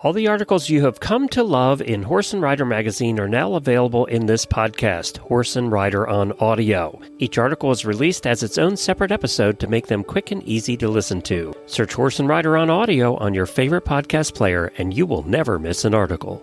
All the articles you have come to love in Horse and Rider magazine are now available in this podcast, Horse and Rider on Audio. Each article is released as its own separate episode to make them quick and easy to listen to. Search Horse and Rider on Audio on your favorite podcast player, and you will never miss an article.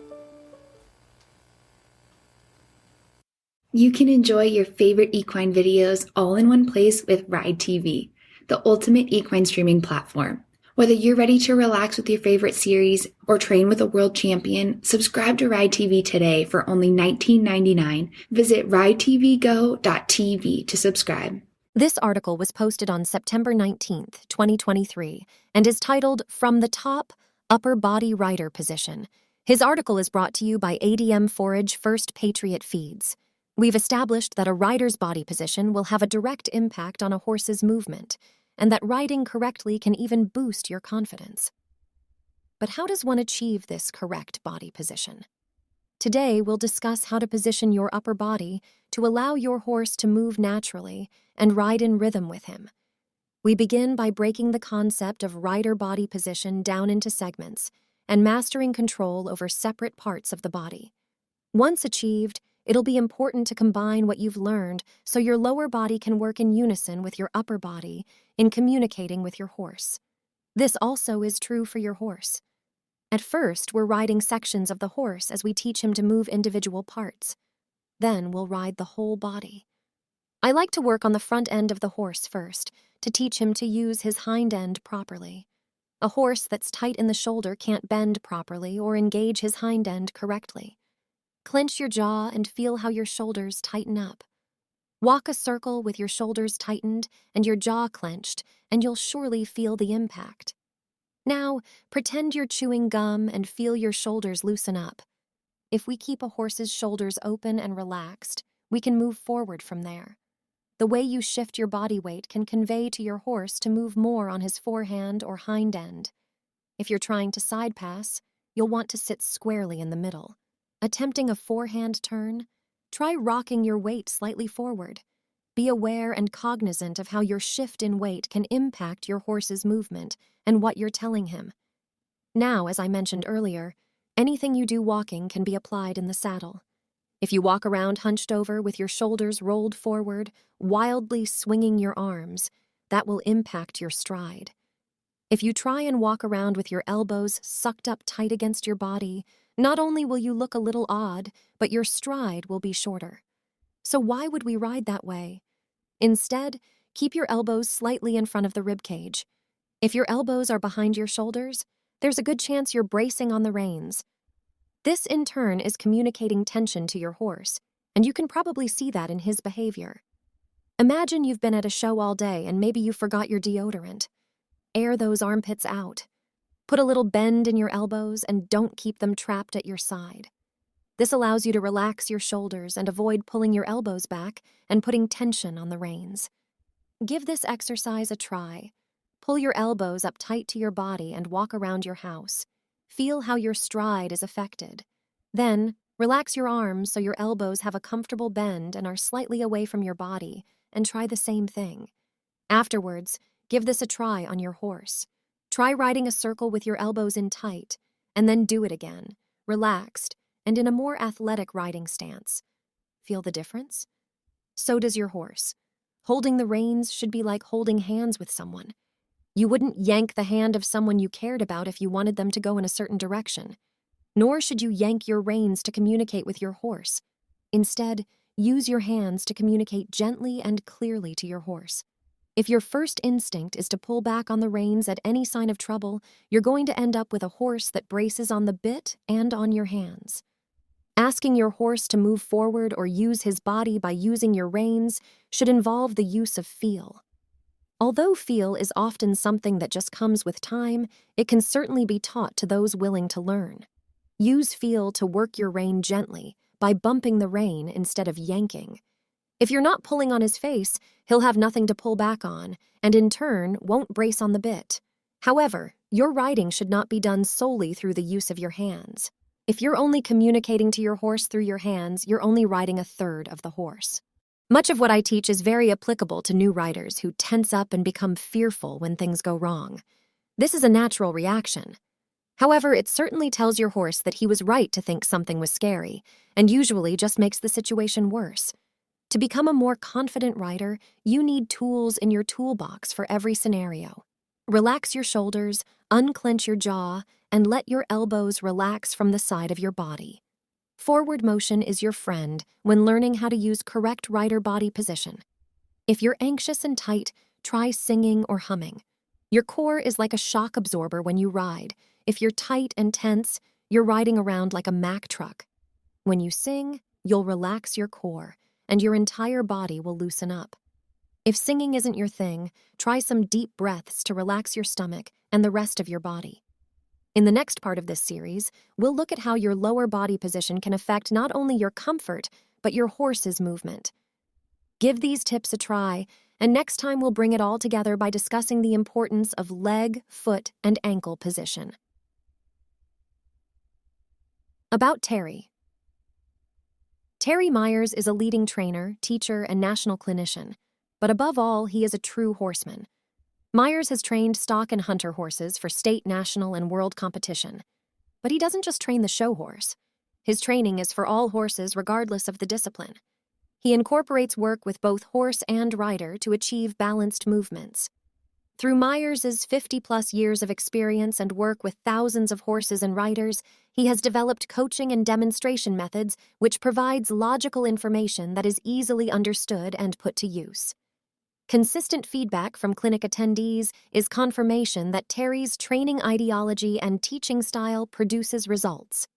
You can enjoy your favorite equine videos all in one place with Ride TV, the ultimate equine streaming platform. Whether you're ready to relax with your favorite series or train with a world champion, subscribe to Ride TV today for only $19.99. Visit ridetvgo.tv to subscribe. This article was posted on September 19th, 2023, and is titled From the Top, Upper Body Rider Position. His article is brought to you by ADM Forage First Patriot Feeds. We've established that a rider's body position will have a direct impact on a horse's movement, and that riding correctly can even boost your confidence. But how does one achieve this correct body position? Today, we'll discuss how to position your upper body to allow your horse to move naturally and ride in rhythm with him. We begin by breaking the concept of rider body position down into segments and mastering control over separate parts of the body. Once achieved, it'll be important to combine what you've learned so your lower body can work in unison with your upper body in communicating with your horse. This also is true for your horse. At first, we're riding sections of the horse as we teach him to move individual parts. Then we'll ride the whole body. I like to work on the front end of the horse first to teach him to use his hind end properly. A horse that's tight in the shoulder can't bend properly or engage his hind end correctly. Clench your jaw and feel how your shoulders tighten up. Walk a circle with your shoulders tightened and your jaw clenched, and you'll surely feel the impact. Now, pretend you're chewing gum and feel your shoulders loosen up. If we keep a horse's shoulders open and relaxed, we can move forward from there. The way you shift your body weight can convey to your horse to move more on his forehand or hind end. If you're trying to side pass, you'll want to sit squarely in the middle. Attempting a forehand turn, try rocking your weight slightly forward. Be aware and cognizant of how your shift in weight can impact your horse's movement and what you're telling him. Now, as I mentioned earlier, anything you do walking can be applied in the saddle. If you walk around hunched over with your shoulders rolled forward, wildly swinging your arms, that will impact your stride. If you try and walk around with your elbows sucked up tight against your body, not only will you look a little odd, but your stride will be shorter. So why would we ride that way? Instead, keep your elbows slightly in front of the rib cage. If your elbows are behind your shoulders, there's a good chance you're bracing on the reins. This, in turn, is communicating tension to your horse, and you can probably see that in his behavior. Imagine you've been at a show all day and maybe you forgot your deodorant. Air those armpits out. Put a little bend in your elbows and don't keep them trapped at your side. This allows you to relax your shoulders and avoid pulling your elbows back and putting tension on the reins. Give this exercise a try. Pull your elbows up tight to your body and walk around your house. Feel how your stride is affected. Then, relax your arms so your elbows have a comfortable bend and are slightly away from your body, and try the same thing. Afterwards, give this a try on your horse. Try riding a circle with your elbows in tight, and then do it again, relaxed, and in a more athletic riding stance. Feel the difference? So does your horse. Holding the reins should be like holding hands with someone. You wouldn't yank the hand of someone you cared about if you wanted them to go in a certain direction. Nor should you yank your reins to communicate with your horse. Instead, use your hands to communicate gently and clearly to your horse. If your first instinct is to pull back on the reins at any sign of trouble, you're going to end up with a horse that braces on the bit and on your hands. Asking your horse to move forward or use his body by using your reins should involve the use of feel. Although feel is often something that just comes with time, it can certainly be taught to those willing to learn. Use feel to work your rein gently by bumping the rein instead of yanking. If you're not pulling on his face, he'll have nothing to pull back on, and in turn, won't brace on the bit. However, your riding should not be done solely through the use of your hands. If you're only communicating to your horse through your hands, you're only riding a third of the horse. Much of what I teach is very applicable to new riders who tense up and become fearful when things go wrong. This is a natural reaction. However, it certainly tells your horse that he was right to think something was scary, and usually just makes the situation worse. To become a more confident rider, you need tools in your toolbox for every scenario. Relax your shoulders, unclench your jaw, and let your elbows relax from the side of your body. Forward motion is your friend when learning how to use correct rider body position. If you're anxious and tight, try singing or humming. Your core is like a shock absorber when you ride. If you're tight and tense, you're riding around like a Mack truck. When you sing, you'll relax your core, and your entire body will loosen up. If singing isn't your thing, try some deep breaths to relax your stomach and the rest of your body. In the next part of this series, we'll look at how your lower body position can affect not only your comfort, but your horse's movement. Give these tips a try, and next time we'll bring it all together by discussing the importance of leg, foot, and ankle position. About Terry. Terry Myers is a leading trainer, teacher, and national clinician, but above all, he is a true horseman. Myers has trained stock and hunter horses for state, national, and world competition. But he doesn't just train the show horse. His training is for all horses regardless of the discipline. He incorporates work with both horse and rider to achieve balanced movements. Through Myers' 50-plus years of experience and work with thousands of horses and riders, he has developed coaching and demonstration methods which provides logical information that is easily understood and put to use. Consistent feedback from clinic attendees is confirmation that Terry's training ideology and teaching style produces results.